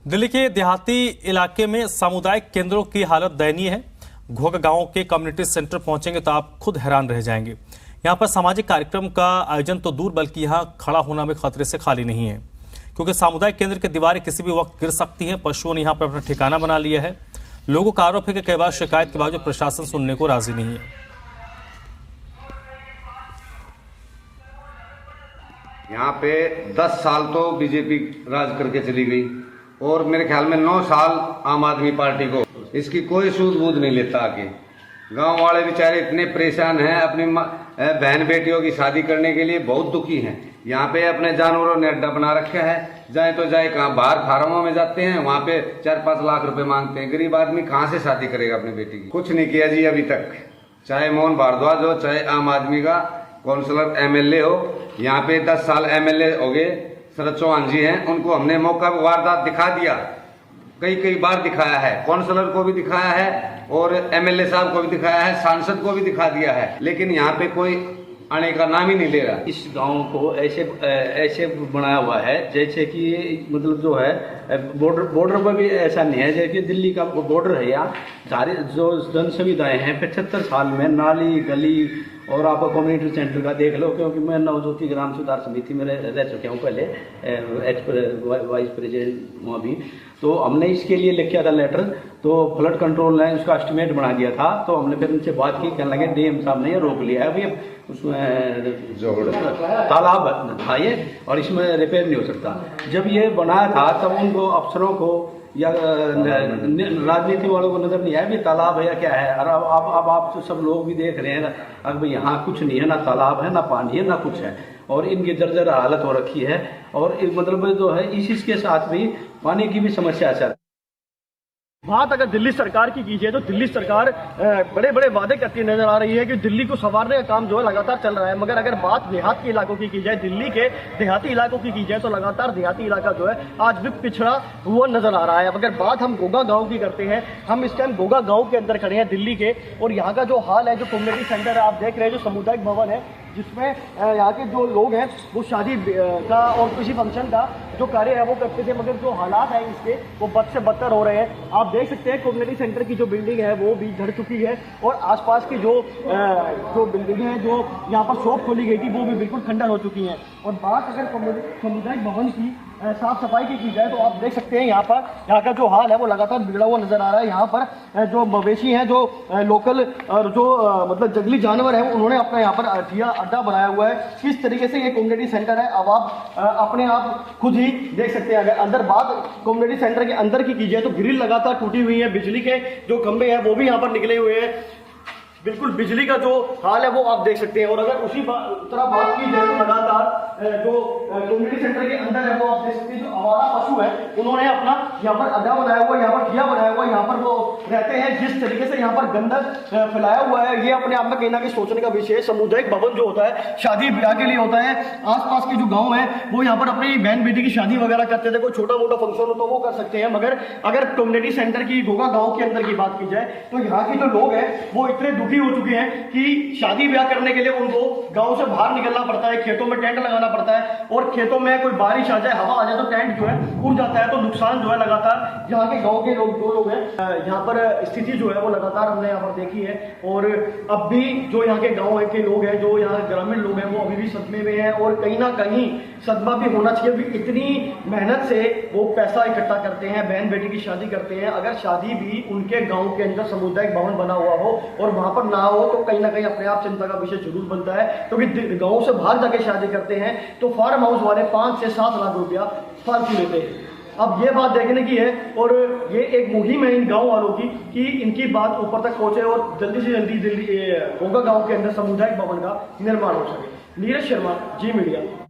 दिल्ली के देहाती इलाके में सामुदायिक केंद्रों की हालत दयनीय है। घोघा गांव के कम्युनिटी सेंटर पहुंचेंगे तो आप खुद हैरान रह जाएंगे। यहां पर सामाजिक कार्यक्रम का आयोजन तो दूर बल्कि यहां खड़ा होना भी खतरे से खाली नहीं है, क्योंकि सामुदायिक केंद्र की दीवारें किसी भी वक्त गिर सकती हैं। पशुओं ने यहां पर अपना ठिकाना बना लिया है। लोगों का आरोप है कि कई बार शिकायत के बावजूद प्रशासन सुनने को राजी नहीं है। यहाँ पे 10 साल तो बीजेपी राज करके चली गई और मेरे ख्याल में 9 साल आम आदमी पार्टी को इसकी कोई सूझबूझ नहीं लेता। आके गांव वाले बेचारे इतने परेशान हैं, अपनी बहन बेटियों की शादी करने के लिए बहुत दुखी हैं। यहाँ पे अपने जानवरों ने अड्डा बना रखा है, जाए तो जाए कहाँ, बाहर फार्मों में जाते हैं, वहाँ पे 4-5 लाख रुपए मांगते हैं। गरीब आदमी कहाँ से शादी करेगा अपनी बेटी की? कुछ नहीं किया जी अभी तक, चाहे मोहन भारद्वाज हो, चाहे आम आदमी का काउंसलर एमएलए हो। यहाँ पे 10 साल एमएलए हो गए, शरद चौहान जी हैं, उनको हमने मौका वारदात दिखा दिया, कई बार दिखाया है, काउंसलर को भी दिखाया है और एमएलए साहब को भी दिखाया है, सांसद को भी दिखा दिया है, लेकिन यहाँ पे कोई आने का नाम ही नहीं ले रहा। इस गांव को ऐसे बनाया हुआ है जैसे कि मतलब जो है बॉर्डर पर भी ऐसा नहीं है, जैसे दिल्ली का बॉर्डर है। यहाँ सारी जो जन सुविधाएं हैं 75 साल में, नाली गली और आप कम्युनिटी सेंटर का देख लो, क्योंकि मैं नवज्योति ग्राम सुधार समिति में रह चुका हूँ पहले, वाइस प्रेसिडेंट वहाँ भी। तो हमने इसके लिए लिखा था लेटर, तो फ्लड कंट्रोल ने उसका एस्टिमेट बना दिया था। तो हमने फिर उनसे बात की, कहने लगे डीएम साहब ने ये रोक लिया है, अभी उसमें तालाब था ये और इसमें रिपेयर नहीं हो सकता। जब ये बनाया था तब उनको अफसरों को या राजनीति वालों को नजर नहीं आया भी तालाब है या क्या है। और अब आप तो सब लोग भी देख रहे हैं, अब यहाँ कुछ नहीं है, ना तालाब है, ना पानी है, ना कुछ है, और इनकी जर्जर हालत हो रखी है। और मतलब जो है इसके साथ भी पानी की भी समस्या है। बात अगर दिल्ली सरकार की कीजिए तो दिल्ली सरकार बड़े बड़े वादे करती नजर आ रही है कि दिल्ली को संवारने का काम जो है लगातार चल रहा है। मगर अगर बात देहात के इलाकों की जाए, दिल्ली के देहाती इलाकों की जाए, तो लगातार देहाती इलाका जो है आज भी पिछड़ा हुआ नजर आ रहा है। अगर बात हम घोघा गांव की करते हैं, हम इस टाइम घोघा गांव के अंदर खड़े हैं दिल्ली के, और यहाँ का जो हाल है, जो कम्युनिटी सेंटर है आप देख रहे हैं, जो सामुदायिक भवन है, जिसमें यहाँ के जो लोग हैं वो शादी का और किसी फंक्शन का जो कार्य है वो करते थे, मगर जो हालात हैं इसके वो बद से बदतर हो रहे हैं। आप देख सकते हैं कम्युनिटी सेंटर की जो बिल्डिंग है वो भी ढह चुकी है, और आसपास की जो बिल्डिंग है, जो यहाँ पर शॉप खोली गई थी, वो भी बिल्कुल खंडर हो चुकी हैं। और बात अगर सामुदायिक भवन की साफ सफाई की जाए तो आप देख सकते हैं यहाँ का जो हाल है वो लगातार बिगड़ा हुआ नजर आ रहा है। यहाँ पर जो मवेशी हैं, जो लोकल और जो मतलब जंगली जानवर हैं, उन्होंने अपना यहाँ पर अड्डा बनाया हुआ है। किस तरीके से ये कम्युनिटी सेंटर है, अब आप अपने आप खुद ही देख सकते हैं। अगर अंदर बात कम्युनिटी सेंटर के अंदर की जाए तो ग्रिल लगातार टूटी हुई है, बिजली के जो खंभे हैं वो भी यहाँ पर निकले हुए हैं, बिल्कुल बिजली का जो हाल है वो आप देख सकते हैं। और अगर उसी तरह बात की जाए तो लगातार जो कम्युनिटी सेंटर के अंदर है वो आप देख सकते हैं, जो आवारा पशु है उन्होंने अपना यहाँ पर अड्डा बनाया हुआ, यहाँ पर ठिया बनाया हुआ, यहाँ पर वो रहते हैं। जिस तरीके से यहाँ पर गंदक फैलाया हुआ है, ये अपने आप में कहीं ना कहीं सोचने का विषय है। सामुदायिक भवन जो होता है शादी ब्याह के लिए होता है, आसपास के जो गाँव है वो यहाँ पर अपनी बहन बेटी की शादी वगैरह करते थे, कोई छोटा मोटा फंक्शन हो तो वो कर सकते हैं। मगर अगर कम्युनिटी सेंटर की घोघा गाँव के अंदर की बात की जाए तो यहाँ के जो लोग हैं वो इतने दुखी हो चुके हैं कि शादी ब्याह करने के लिए उनको गांव से बाहर निकलना पड़ता है, खेतों में टेंट लगाना पड़ता है, और खेतों में कोई बारिश आ जाए, हवा आ जाए तो टेंट जो है उड़ जाता है। तो नुकसान जो है लगातार यहाँ के गांव के लोग जो लोग हैं, यहाँ पर स्थिति जो है वो लगातार हमने यहाँ पर देखी है। और अब भी जो यहाँ के गाँव के लोग हैं, जो यहाँ ग्रामीण लोग हैं, वो अभी भी सदमे में हैं, और कहीं ना कहीं सदमा भी होना चाहिए। इतनी मेहनत से वो पैसा इकट्ठा करते हैं, बहन बेटी की शादी करते हैं। अगर शादी भी उनके गाँव के अंदर सामुदायिक भवन बना हुआ हो और वहां पर ना हो तो कहीं ना कहीं अपने आप चिंता का विषय जरूर बनता है, क्योंकि गांव से बाहर जाके शादी करते हैं तो फार्म हाउस वाले 5 से 7 लाख रुपया फालतू लेते हैं। अब ये बात देखने की है, और ये एक मुहिम है इन गांव वालों की कि इनकी बात ऊपर तक पहुंचे और जल्दी से जल्दी दिल्ली घोघा गांव के अंदर सामुदायिक भवन का निर्माण हो सके। नीरज शर्मा, जी मीडिया।